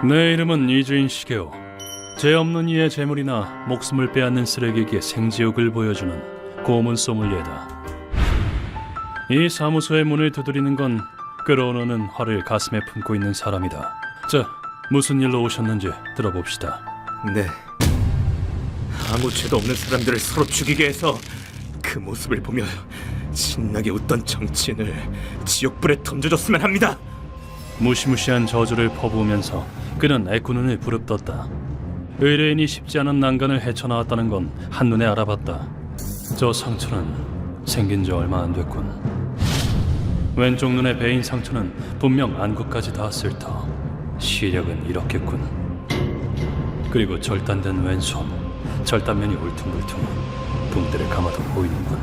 내 이름은 이주인 시게오. 죄 없는 이의 재물이나 목숨을 빼앗는 쓰레기에게 생지옥을 보여주는 고문 소믈리에다. 이 사무소의 문을 두드리는 건 끓어오르는 화를 가슴에 품고 있는 사람이다. 자, 무슨 일로 오셨는지 들어봅시다. 네. 아무 죄도 없는 사람들을 서로 죽이게 해서 그 모습을 보며 신나게 웃던 정치인을 지옥불에 던져줬으면 합니다. 무시무시한 저주를 퍼부으면서 그는 애꾸눈을 부릅떴다. 의뢰인이 쉽지 않은 난간을 헤쳐나왔다는 건 한눈에 알아봤다. 저 상처는 생긴 지 얼마 안 됐군. 왼쪽 눈의 베인 상처는 분명 안구까지 닿았을 터. 시력은 이렇겠군. 그리고 절단된 왼손, 절단면이 울퉁불퉁 붕대를 감아도 보이는군.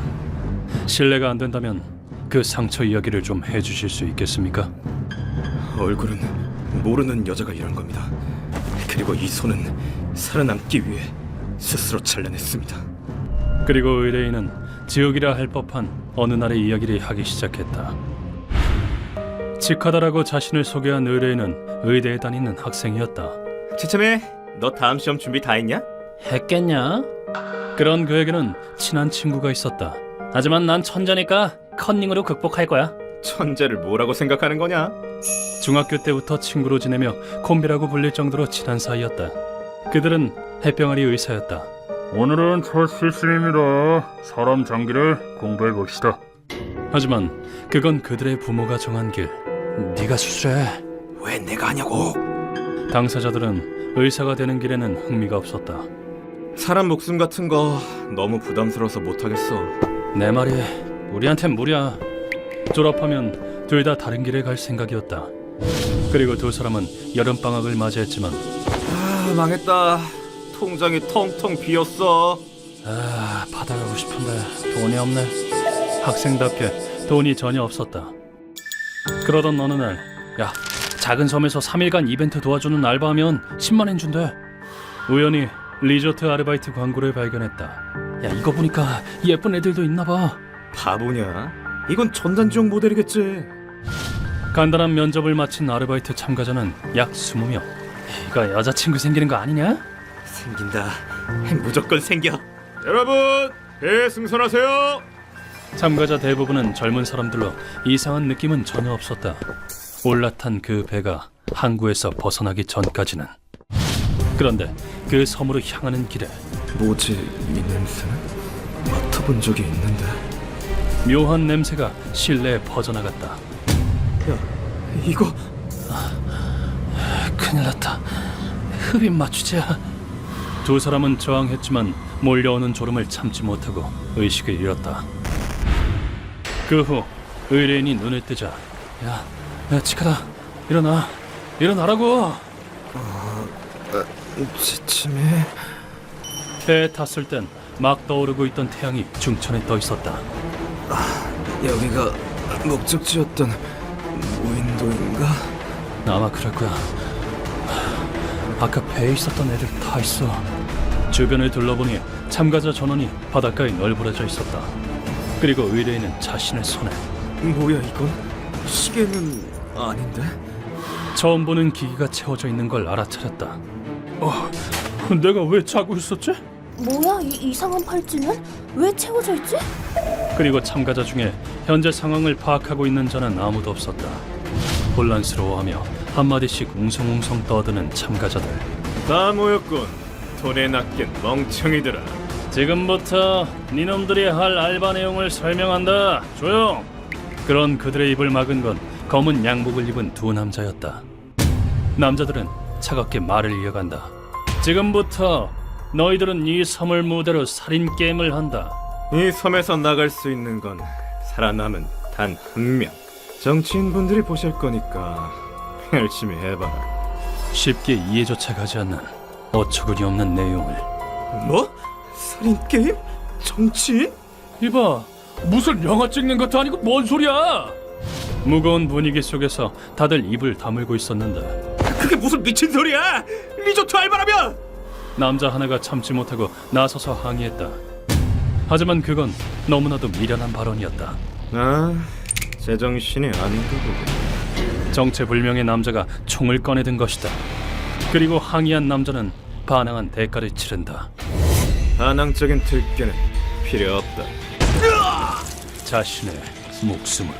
실례가 안 된다면 그 상처 이야기를 좀 해주실 수 있겠습니까? 얼굴은 모르는 여자가 일한 겁니다. 그리고 이 손은 살아남기 위해 스스로 잘라냈습니다. 그리고 의뢰인은 지옥이라 할 법한 어느 날의 이야기를 하기 시작했다. 직하다라고 자신을 소개한 의뢰인은 의대에 다니는 학생이었다. 최참에 너 다음 시험 준비 다 했냐? 했겠냐? 그런 그에게는 친한 친구가 있었다. 하지만 난 천재니까 컨닝으로 극복할 거야. 천재를 뭐라고 생각하는 거냐? 중학교 때부터 친구로 지내며 콤비라고 불릴 정도로 친한 사이였다. 그들은 햇병아리 의사였다. 오늘은 첫 실습입니다. 사람 장기를 공부해 봅시다. 하지만 그건 그들의 부모가 정한 길. 네가 수술해. 왜 내가 하냐고? 당사자들은 의사가 되는 길에는 흥미가 없었다. 사람 목숨 같은 거 너무 부담스러워서 못하겠어. 내 말이 우리한텐 무리야. 졸업하면 둘 다 다른 길을 갈 생각이었다. 그리고 두 사람은 여름방학을 맞이했지만 아, 망했다. 통장이 텅텅 비었어. 받아가고 싶은데 돈이 없네. 학생답게 돈이 전혀 없었다. 그러던 어느 날, 야, 작은 섬에서 3일간 이벤트 도와주는 알바하면 10만엔 준대. 우연히 리조트 아르바이트 광고를 발견했다. 야, 이거 보니까 예쁜 애들도 있나봐. 바보냐? 이건 전단지용 모델이겠지. 간단한 면접을 마친 아르바이트 참가자는 약 20명. 이거 여자친구 생기는 거 아니냐? 생긴다. 무조건 생겨. 여러분, 배 승선하세요. 참가자 대부분은 젊은 사람들로 이상한 느낌은 전혀 없었다. 올라탄 그 배가 항구에서 벗어나기 전까지는. 그런데 그 섬으로 향하는 길에 뭐지 이 냄새는? 맡아본 적이 있는데. 묘한 냄새가 실내에 퍼져나갔다. 야, 이거 큰일 났다. 흡입 맞추자. 두 사람은 저항했지만 몰려오는 졸음을 참지 못하고 의식을 잃었다. 그 후 의뢰인이 눈을 뜨자, 야 치카다, 일어나라고. 지침에 배에 탔을 땐 막 떠오르고 있던 태양이 중천에 떠 있었다. 여기가 목적지였던 무인도인가? 아마 그럴 거야. 아까 배에 있었던 애들 다 있어. 주변을 둘러보니 참가자 전원이 바닷가에 널브러져 있었다. 그리고 의뢰인은 자신의 손에 뭐야 이건? 시계는 아닌데? 처음 보는 기기가 채워져 있는 걸 알아차렸다. 내가 왜 자고 있었지? 뭐야 이 이상한 팔찌는? 왜 채워져 있지? 그리고 참가자 중에 현재 상황을 파악하고 있는 자는 아무도 없었다. 혼란스러워하며 한마디씩 웅성웅성 떠드는 참가자들. 다 모였군. 돈에 낚인 멍청이들아. 지금부터 니놈들이 할 알바 내용을 설명한다. 조용! 그런 그들의 입을 막은 건 검은 양복을 입은 두 남자였다. 남자들은 차갑게 말을 이어간다. 지금부터 너희들은 이 섬을 무대로 살인 게임을 한다. 이 섬에서 나갈 수 있는 건 살아남은 단 한 명. 정치인분들이 보실 거니까 열심히 해봐라. 쉽게 이해조차 가지 않는 어처구니 없는 내용을. 뭐? 살인 게임? 정치인? 이봐, 무슨 영화 찍는 것도 아니고 뭔 소리야? 무거운 분위기 속에서 다들 입을 다물고 있었는데 그게 무슨 미친 소리야? 리조트 알바라며! 남자 하나가 참지 못하고 나서서 항의했다. 하지만 그건 너무나도 미련한 발언이었다. 아, 제정신이 아닌가 보군. 정체불명의 남자가 총을 꺼내든 것이다. 그리고 항의한 남자는 반항한 대가를 치른다. 반항적인 들깨는 필요 없다. 자신의 목숨으로.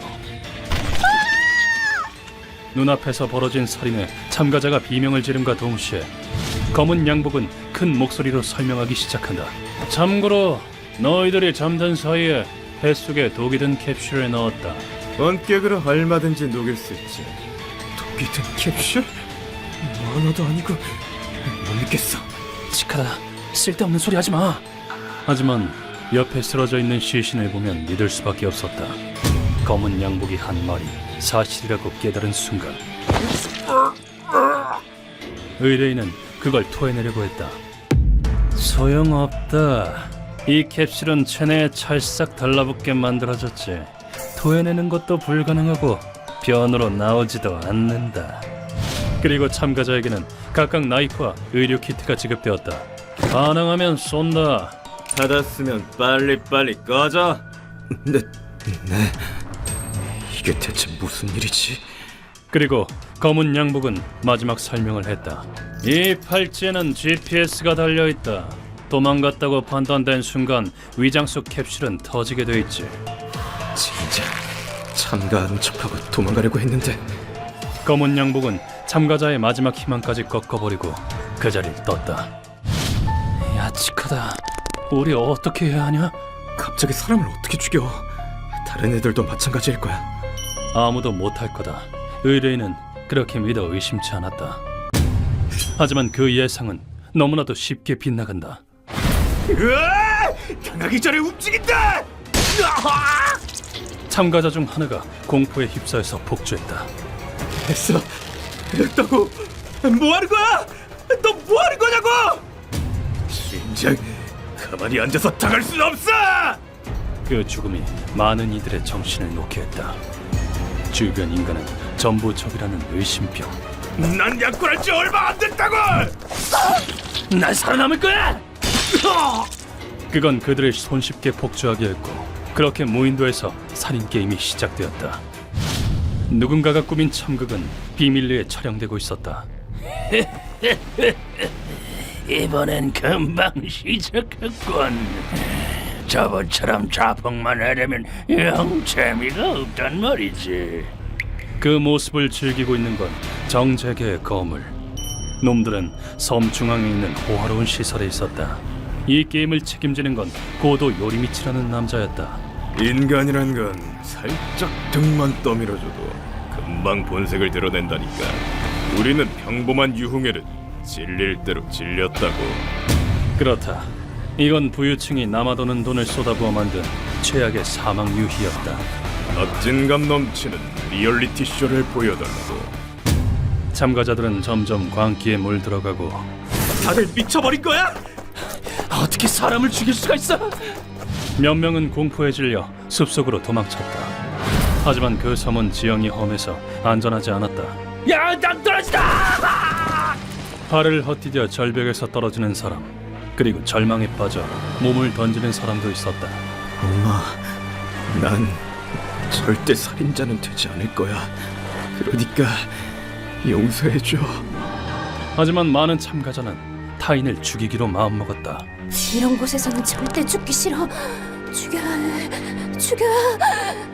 눈앞에서 벌어진 살인에 참가자가 비명을 지름과 동시에 검은 양복은 큰 목소리로 설명하기 시작한다. 참고로 너희들이 잠든 사이에 뱃속에 독이 든 캡슐을 넣었다. 원격으로 얼마든지 녹일 수 있지. 독이 든 캡슐? 만화도 아니고 못 믿겠어. 치카다, 쓸데없는 소리 하지 마. 하지만 옆에 쓰러져 있는 시신을 보면 믿을 수밖에 없었다. 검은 양복이 한 말이 사실이라고 깨달은 순간 의뢰인은 그걸 토해내려고 했다. 소용없다. 이 캡슐은 체내에 찰싹 달라붙게 만들어졌지. 토해내는 것도 불가능하고 변으로 나오지도 않는다. 그리고 참가자에게는 각각 나이프와 의료 키트가 지급되었다. 반항하면 쏜다. 받았으면 빨리빨리 꺼져. 네. 이게 대체 무슨 일이지? 그리고 검은 양복은 마지막 설명을 했다. 이 팔찌에는 GPS가 달려있다. 도망갔다고 판단된 순간 위장 속 캡슐은 터지게 돼 있지. 진짜 참가하는 척하고 도망가려고 했는데. 검은 양복은 참가자의 마지막 희망까지 꺾어버리고 그 자리를 떴다. 야, 치카다. 우리 어떻게 해야 하냐? 갑자기 사람을 어떻게 죽여? 다른 애들도 마찬가지일 거야. 아무도 못할 거다. 의뢰인은 그렇게 믿어 의심치 않았다. 하지만 그 예상은 너무나도 쉽게 빗나간다. 으아! 당하기 전에 움직인다! 참가자 중 하나가 공포에 휩싸여서 복주했다. 됐다고. 뭐하는 거야? 너 뭐하는 거냐고! 진작 가만히 앉아서 당할 순 없어! 그 죽음이 많은 이들의 정신을 놓게 했다. 주변 인간은 전부 적이라는 의심병. 난 약혼한 지 얼마 안 됐다고! 난 살아남을 거야! 그건 그들을 손쉽게 복주하게 했고 그렇게 무인도에서 살인 게임이 시작되었다. 누군가가 꾸민 참극은 비밀리에 촬영되고 있었다. 이번엔 금방 시작했군. 저번처럼 자폭만 하려면 영 재미가 없단 말이지. 그 모습을 즐기고 있는 건 정재계의 거물. 놈들은 섬 중앙에 있는 호화로운 시설에 있었다. 이 게임을 책임지는 건 고도 요리미치라는 남자였다. 인간이란 건 살짝 등만 떠밀어줘도 금방 본색을 드러낸다니까. 우리는 평범한 유흥에는 질릴 대로 질렸다고. 그렇다. 이건 부유층이 남아도는 돈을 쏟아부어 만든 최악의 사망 유희였다. 박진감 넘치는 리얼리티 쇼를 보여달라고. 참가자들은 점점 광기에 물들어가고 다들 미쳐버린 거야? 어떻게 사람을 죽일 수가 있어? 몇 명은 공포에 질려 숲속으로 도망쳤다. 하지만 그 섬은 지형이 험해서 안전하지 않았다. 야, 난 떨어지다! 팔을 헛디뎌 절벽에서 떨어지는 사람, 그리고 절망에 빠져 몸을 던지는 사람도 있었다. 엄마, 난 절대 살인자는 되지 않을 거야. 그러니까 용서해줘. 하지만 많은 참가자는 타인을 죽이기로 마음먹었다. 이런 곳에서는 절대 죽기 싫어. 죽여야 해. 죽여야 해.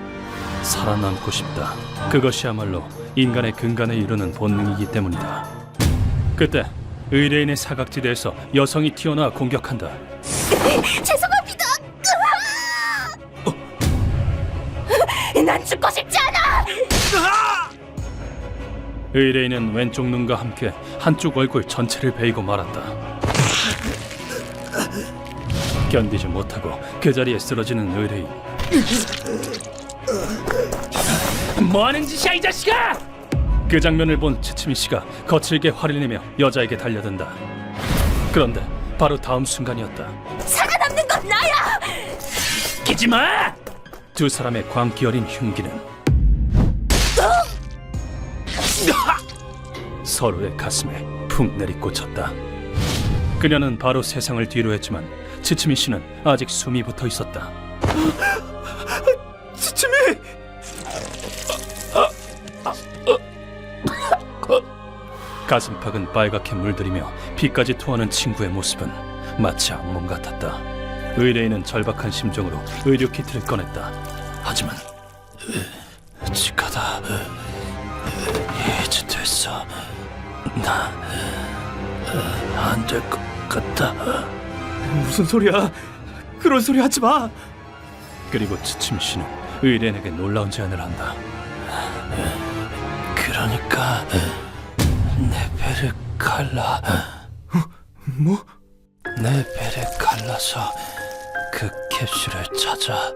살아남고 싶다. 그것이야말로 인간의 근간에 이르는 본능이기 때문이다. 그때 의뢰인의 사각지대에서 여성이 튀어나와 공격한다. 죄송합니다. 난 죽고 싶지 않아. 의뢰인은 왼쪽 눈과 함께 한쪽 얼굴 전체를 베이고 말았다. 견디지 못하고 그 자리에 쓰러지는 의뢰인. 뭐하는 짓이야 이 자식아! 그 장면을 본 치치미 씨가 거칠게 화를 내며 여자에게 달려든다. 그런데 바로 다음 순간이었다. 살아남는 건 나야. 끼지 마! 두 사람의 광기 어린 흉기는 서로의 가슴에 푹 내리꽂혔다. 그녀는 바로 세상을 뒤로 했지만 치치미 씨는 아직 숨이 붙어 있었다. 치치미! 가슴팍은 빨갛게 물들이며 피까지 토하는 친구의 모습은 마치 악몽 같았다. 의뢰인은 절박한 심정으로 의료 키트를 꺼냈다. 하지만 치카다. 이제 됐어. 나 안 될 것 같다. 무슨 소리야? 그런 소리 하지 마. 그리고 지침 씨는 의뢰인에게 놀라운 제안을 한다. 그러니까 내 배를 갈라. 뭐? 내 배를 갈라서 그 캡슐을 찾아.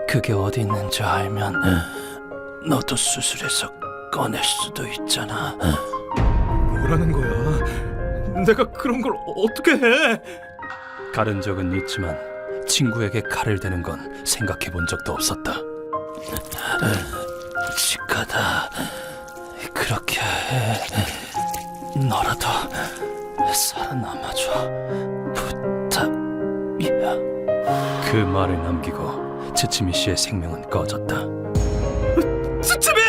그게 어디 있는지 알면 너도 수술해서 꺼낼 수도 있잖아. 뭐라는 거야? 내가 그런 걸 어떻게 해? 가른 적은 있지만 친구에게 칼을 대는 건 생각해 본 적도 없었다. 치카다. 그렇게 해. 너라도 살아남아줘. 부탁이야. 그 말을 남기고 츠츠미 씨의 생명은 꺼졌다. 츠츠미!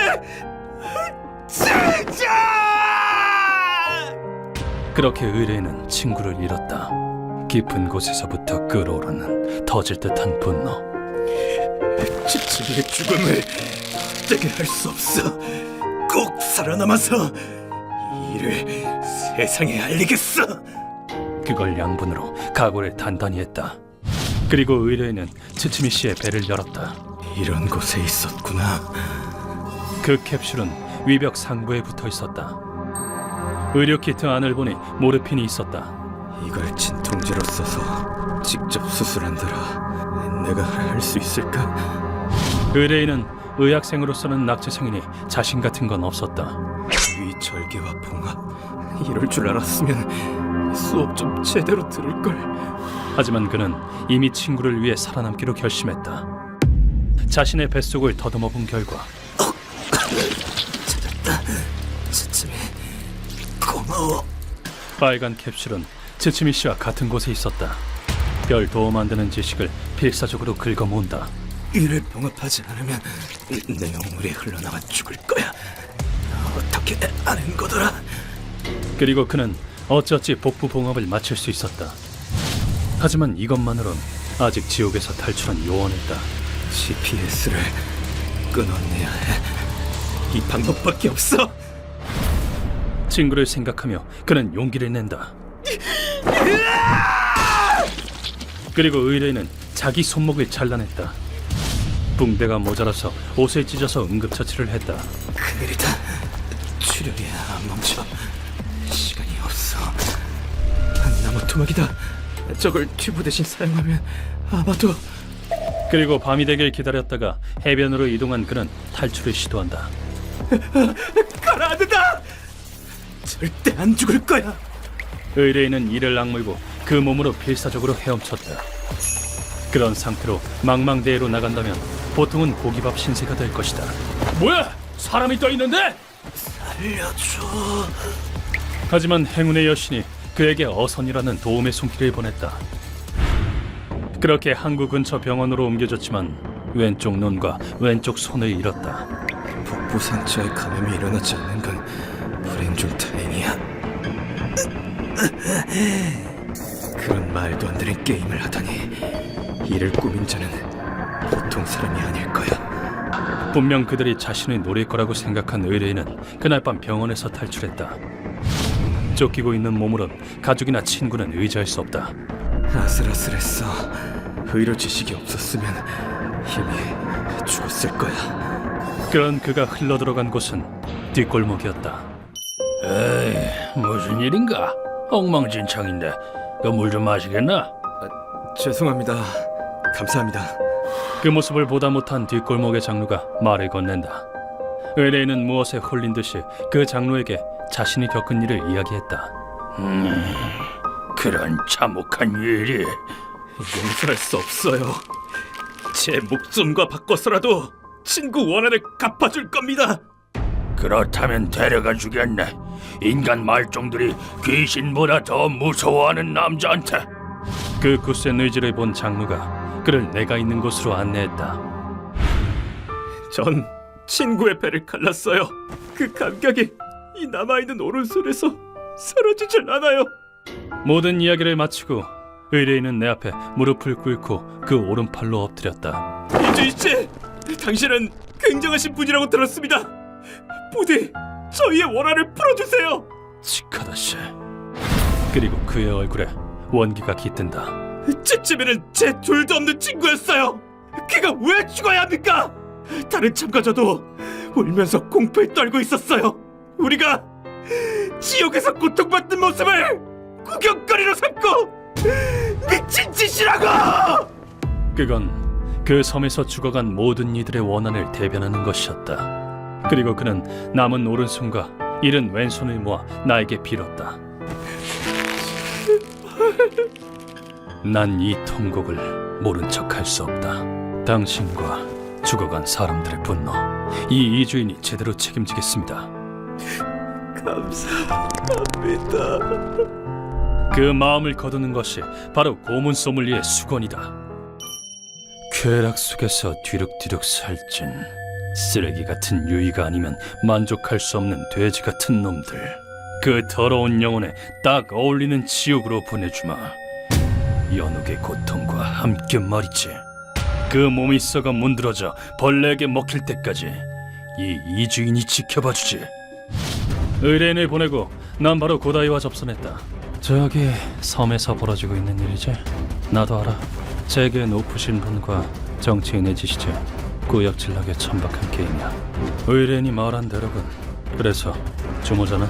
진짜! 그렇게 의뢰인은 친구를 잃었다. 깊은 곳에서부터 끓어오르는 터질 듯한 분노. 츠츠미의 죽음을 헛되게 할 수 없어. 꼭 살아남아서 이 일을 세상에 알리겠어. 그걸 양분으로 각오를 단단히 했다. 그리고 의뢰인은 츠츠미 씨의 배를 열었다. 이런 곳에 있었구나. 그 캡슐은 위벽 상부에 붙어 있었다. 의료 키트 안을 보니 모르핀이 있었다. 이걸 진통제로 써서 직접 수술한다라. 내가 할 수 있을까? 의뢰인은 의학생으로서는 낙제생이니 자신 같은 건 없었다. 위 절개와 봉합 이럴 줄 알았으면 수업 좀 제대로 들을 걸. 하지만 그는 이미 친구를 위해 살아남기로 결심했다. 자신의 뱃속을 더듬어 본 결과 찾았다. 츠츠미 고마워. 빨간 캡슐은 츠츠미 씨와 같은 곳에 있었다. 별 도움 안 되는 지식을 필사적으로 긁어모은다. 이를 봉합하지 않으면 내 영물이 흘러나와 죽을 거야. 어떻게 아는 거더라? 그리고 그는 어찌어찌 복부 봉합을 마칠 수 있었다. 하지만 이것만으론 아직 지옥에서 탈출한 요원이다. GPS를 끊어내야 해. 이 방법밖에 없어. 친구를 생각하며 그는 용기를 낸다. 그리고 의뢰인은 자기 손목을 잘라냈다. 붕대가 모자라서 옷을 찢어서 응급처치를 했다. 큰일이다. 출혈이 안 멈춰. 시간이 없어. 나무 토막이다. 저걸 튜브 대신 사용하면 아마도. 그리고 밤이 되길 기다렸다가 해변으로 이동한 그는 탈출을 시도한다. 가라앉는다. 절대 안 죽을 거야. 의뢰인은 이를 악물고 그 몸으로 필사적으로 헤엄쳤다. 그런 상태로 망망대해로 나간다면 보통은 고기밥 신세가 될 것이다. 뭐야? 사람이 떠 있는데? 살려줘. 하지만 행운의 여신이 그에게 어선이라는 도움의 손길을 보냈다. 그렇게 항구 근처 병원으로 옮겨졌지만 왼쪽 눈과 왼쪽 손을 잃었다. 복부 상처에 감염이 일어나지 않는 건 불행 중 다행이야. 그런 말도 안 되는 게임을 하다니 이를 꾸민 자는 보통 사람이 아닐 거야. 분명 그들이 자신을 노릴 거라고 생각한 의뢰인은 그날 밤 병원에서 탈출했다. 쫓기고 있는 몸으론 가족이나 친구는 의지할 수 없다. 아슬아슬했어. 의료 지식이 없었으면 이미 죽었을 거야. 그런 그가 흘러들어간 곳은 뒷골목이었다. 에이, 무슨 일인가? 엉망진창인데 그 물 좀 마시겠나? 죄송합니다. 감사합니다. 그 모습을 보다 못한 뒷골목의 장로가 말을 건넨다. 의뢰인은 무엇에 홀린 듯이 그 장로에게 자신이 겪은 일을 이야기했다. 그런 참혹한 일이. 용서할 수 없어요. 제 목숨과 바꿔서라도 친구 원한을 갚아줄 겁니다. 그렇다면 데려가 주겠네. 인간 말종들이 귀신보다 더 무서워하는 남자한테. 그 굳센 의지를 본 장로가 그를 내가 있는 곳으로 안내했다. 전 친구의 배를 갈랐어요. 그 감격이 이 남아있는 오른손에서 사라지질 않아요. 모든 이야기를 마치고 의뢰인은 내 앞에 무릎을 꿇고 그 오른팔로 엎드렸다. 이주희 씨, 당신은 굉장하신 분이라고 들었습니다. 부디 저희의 원한을 풀어주세요. 치카다 씨. 그리고 그의 얼굴에 원기가 깃든다. 찌찌미는 제 둘도 없는 친구였어요. 걔가 왜 죽어야 합니까? 다른 참가자도 울면서 공포에 떨고 있었어요. 우리가 지옥에서 고통받는 모습을 구경거리로 삼고 미친 짓이라고! 그건 그 섬에서 죽어간 모든 이들의 원한을 대변하는 것이었다. 그리고 그는 남은 오른손과 잃은 왼손을 모아 나에게 빌었다. 난 이 통곡을 모른 척할 수 없다. 당신과 죽어간 사람들의 분노, 이 이주인이 제대로 책임지겠습니다. 감사합니다. 그 마음을 거두는 것이 바로 고문 소믈리의 수건이다. 쾌락 속에서 뒤룩뒤룩 살찐 쓰레기 같은 유의가 아니면 만족할 수 없는 돼지 같은 놈들, 그 더러운 영혼에 딱 어울리는 지옥으로 보내주마. 연옥의 고통과 함께 말이지. 그 몸이 썩어 문드러져 벌레에게 먹힐 때까지 이 이주인이 지켜봐주지. 의뢰인을 보내고 난 바로 고다이와 접선했다. 저기 섬에서 벌어지고 있는 일이지? 나도 알아. 세계 높으신 분과 정치인의 짓이지. 꾸역질나게 천박한 게임이야. 의뢰인이 말한 대로군. 그래서 주모자는?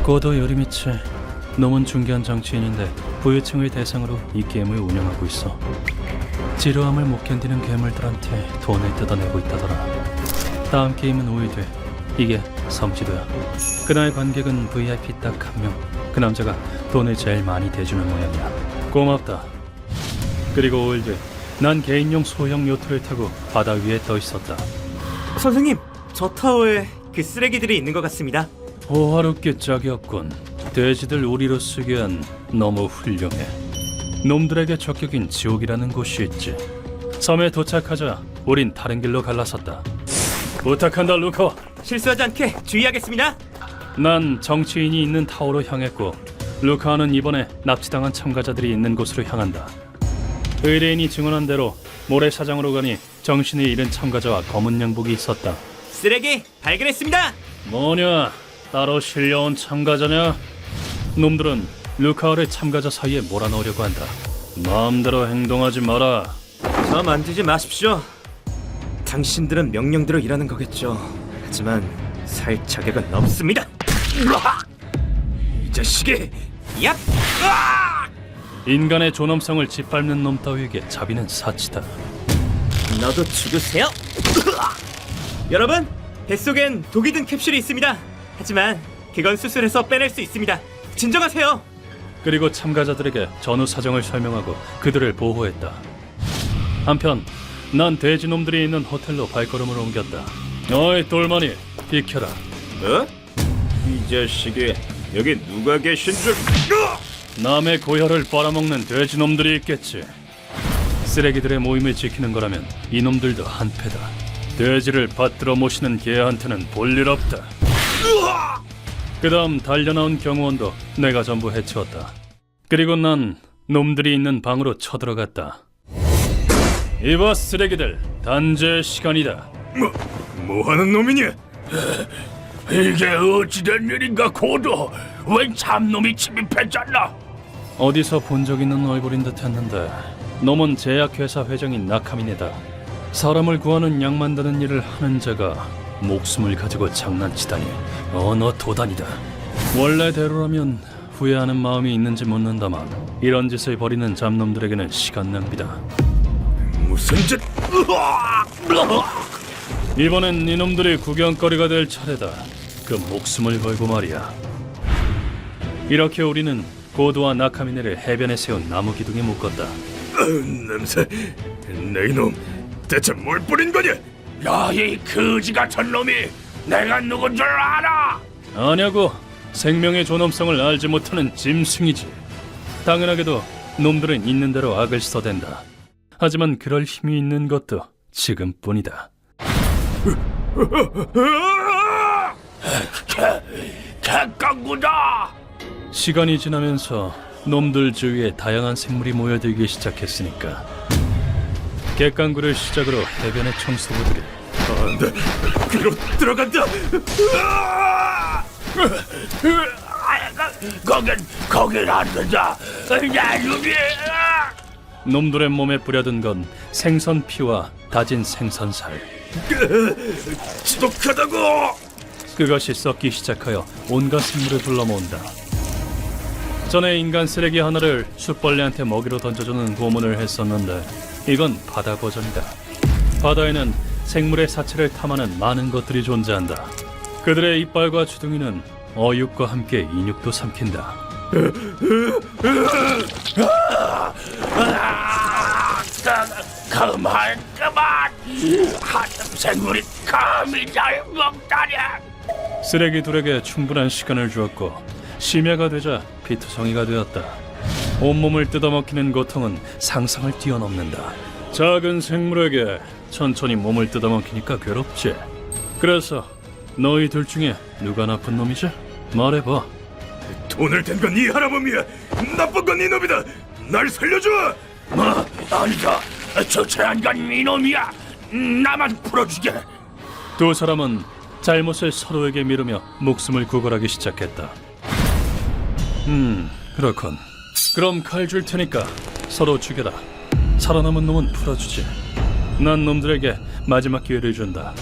고도 요리미치. 놈은 중견 정치인인데 부유층을 대상으로 이 게임을 운영하고 있어. 지루함을 못 견디는 괴물들한테 돈을 뜯어내고 있다더라. 다음 게임은 5일 뒤. 이게 섬지도야. 그날 관객은 VIP 딱 한 명. 그 남자가 돈을 제일 많이 대주는 모양이야. 고맙다. 그리고 5일 뒤 난 개인용 소형 요트를 타고 바다 위에 떠 있었다. 선생님, 저 타워에 그 쓰레기들이 있는 것 같습니다. 호화롭게 짝이 없군. 돼지들 우리로 쓰기엔 너무 훌륭해. 놈들에게 적격인 지옥이라는 곳이 있지. 섬에 도착하자 우린 다른 길로 갈라섰다. 부탁한다, 루커. 실수하지 않게 주의하겠습니다. 난 정치인이 있는 타워로 향했고 루카는 이번에 납치당한 참가자들이 있는 곳으로 향한다. 의뢰인이 증언한 대로 모래사장으로 가니 정신을 잃은 참가자와 검은 양복이 있었다. 쓰레기 발견했습니다. 뭐냐? 따로 실려온 참가자냐? 놈들은 루카를 참가자 사이에 몰아넣으려고 한다. 마음대로 행동하지 마라. 저 만지지 마십시오. 당신들은 명령대로 일하는 거겠죠. 하지만 살 자격은 없습니다. 이 자식이! 얍! 인간의 존엄성을 짓밟는 놈 따위에게 자비는 사치다. 너도 죽으세요. 여러분, 뱃속엔 독이 든 캡슐이 있습니다. 하지만 그건 수술해서 빼낼 수 있습니다. 진정하세요. 그리고 참가자들에게 전후 사정을 설명하고 그들을 보호했다. 한편 난 돼지놈들이 있는 호텔로 발걸음을 옮겼다. 어이 똘마니, 비켜라. 어? 이 자식이 여기 누가 계신 줄? 남의 고혈을 빨아먹는 돼지놈들이 있겠지. 쓰레기들의 모임을 지키는 거라면 이놈들도 한패다. 돼지를 받들어 모시는 개한테는 볼일 없다. 그 다음 달려나온 경호원도 내가 전부 해치웠다. 그리고 난 놈들이 있는 방으로 쳐들어갔다. 이봐 쓰레기들, 단죄의 시간이다. 뭐하는 놈이냐? 이게 어찌된 일인가 고도? 웬 참놈이 침입했잖아? 어디서 본 적 있는 얼굴인 듯 했는데 놈은 제약회사 회장인 나카미네다. 사람을 구하는 약 만드는 일을 하는 자가 목숨을 가지고 장난치다니 언어 도단이다. 원래대로라면 후회하는 마음이 있는지 묻는다만 이런 짓을 벌이는 잡놈들에게는 시간 낭비다. 무슨 짓? 이번엔 이놈들이 구경거리가 될 차례다. 그 목숨을 걸고 말이야. 이렇게 우리는 고도와 나카미네를 해변에 세운 나무 기둥에 묶었다. 냄새. 내 이놈 대체 뭘 뿌린 거냐? 야, 이 거지 같은 놈이 내가 누군 줄 알아? 아냐고, 생명의 존엄성을 알지 못하는 짐승이지. 당연하게도 놈들은 있는 대로 악을 써댄다. 하지만 그럴 힘이 있는 것도 지금뿐이다. 객강구다. 시간이 지나면서 놈들 주위에 다양한 생물이 모여들기 시작했으니까 객강구를 시작으로 해변의 청소부들이 안돼, 귀로 들어간다. 거긴 안 된다. 내 눈이. 놈들의 몸에 뿌려든 건 생선 피와 다진 생선살. 지독하다고. 그것이 썩기 시작하여 온갖 생물을 불러 모은다. 전에 인간 쓰레기 하나를 숯벌레한테 먹이로 던져주는 고문을 했었는데 이건 바다 버전이다. 바다에는 생물의 사체를 탐하는 많은 것들이 존재한다. 그들의 이빨과 주둥이는 어육과 함께 인육도 삼킨다. 그만. 한생물이 감히 날 먹다니. 쓰레기들에게 충분한 시간을 주었고 심야가 되자 피투성이가 되었다. 온몸을 뜯어먹히는 고통은 상상을 뛰어넘는다. 작은 생물에게 천천히 몸을 뜯어먹히니까 괴롭지. 그래서 너희 둘 중에 누가 나쁜 놈이지? 말해봐. 돈을 댄 건 네 할아범이야. 나쁜 건 네 놈이다. 날 살려줘. 아니다. 주체한 건 이놈이야. 나만 풀어주게. 두 사람은 잘못을 서로에게 미루며 목숨을 구걸하기 시작했다. 그렇군. 그럼 칼 줄 테니까 서로 죽여라. 살아남은 놈은 풀어주지. 난 놈들에게 마지막 기회를 준다.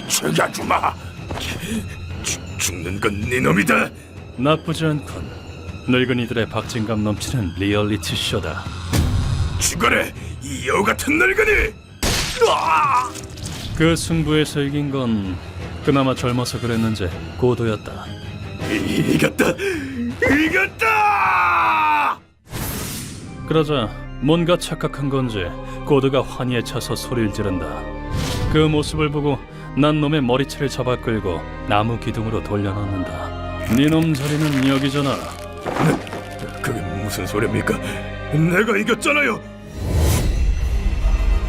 죽여주마. 죽는 건 네 놈이다. 나쁘지 않군. 늙은이들의 박진감 넘치는 리얼리티 쇼다. 죽어라, 이 여우 같은 늙은이. 그 승부에서 이긴 건 그나마 젊어서 그랬는지 고도였다. 이겼다. 이겼다. 그러자 뭔가 착각한 건지 고도가 환희에 차서 소리를 지른다. 그 모습을 보고 난 놈의 머리채를 잡아 끌고 나무 기둥으로 돌려놓는다. 니놈 자리는 여기잖아. 그게 무슨 소리입니까? 내가 이겼잖아요.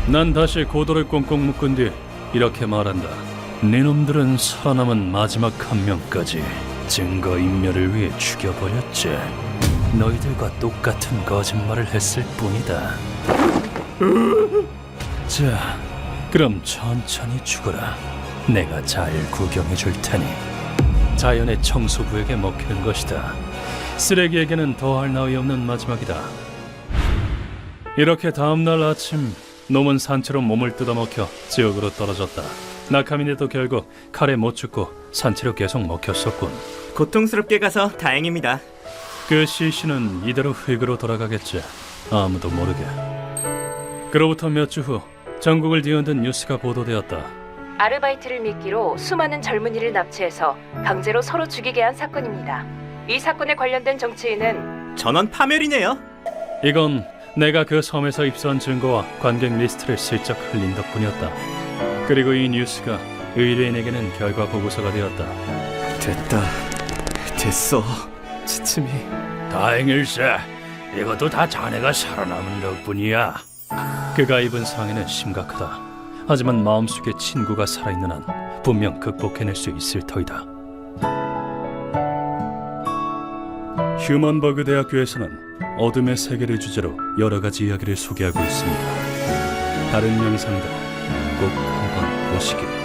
난 다시 고도를 꽁꽁 묶은 뒤 이렇게 말한다. 니놈들은 살아남은 마지막 한 명까지 증거인멸을 위해 죽여버렸지. 너희들과 똑같은 거짓말을 했을 뿐이다. 자, 그럼 천천히 죽어라. 내가 잘 구경해 줄 테니. 자연의 청소부에게 먹히는 것이다. 쓰레기에게는 더할 나위 없는 마지막이다. 이렇게 다음날 아침 놈은 산채로 몸을 뜯어먹혀 지옥으로 떨어졌다. 나카미네도 결국 칼에 못 죽고 산채로 계속 먹혔었군. 고통스럽게 가서 다행입니다. 그 시신은 이대로 흙으로 돌아가겠지. 아무도 모르게. 그로부터 몇 주 후 전국을 뒤흔든 뉴스가 보도되었다. 아르바이트를 미끼로 수많은 젊은이를 납치해서 강제로 서로 죽이게 한 사건입니다. 이 사건에 관련된 정치인은 전원 파멸이네요. 이건 내가 그 섬에서 입수한 증거와 관객 리스트를 슬쩍 흘린 덕분이었다. 그리고 이 뉴스가 의뢰인에게는 결과 보고서가 되었다. 됐어. 지침이. 다행일세. 이것도 다 자네가 살아남은 덕분이야. 그가 입은 상해는 심각하다. 하지만 마음속에 친구가 살아있는 한 분명 극복해낼 수 있을 터이다. 휴먼버그 대학교에서는 어둠의 세계를 주제로 여러 가지 이야기를 소개하고 있습니다. 다른 영상들 꼭 한번 보시길.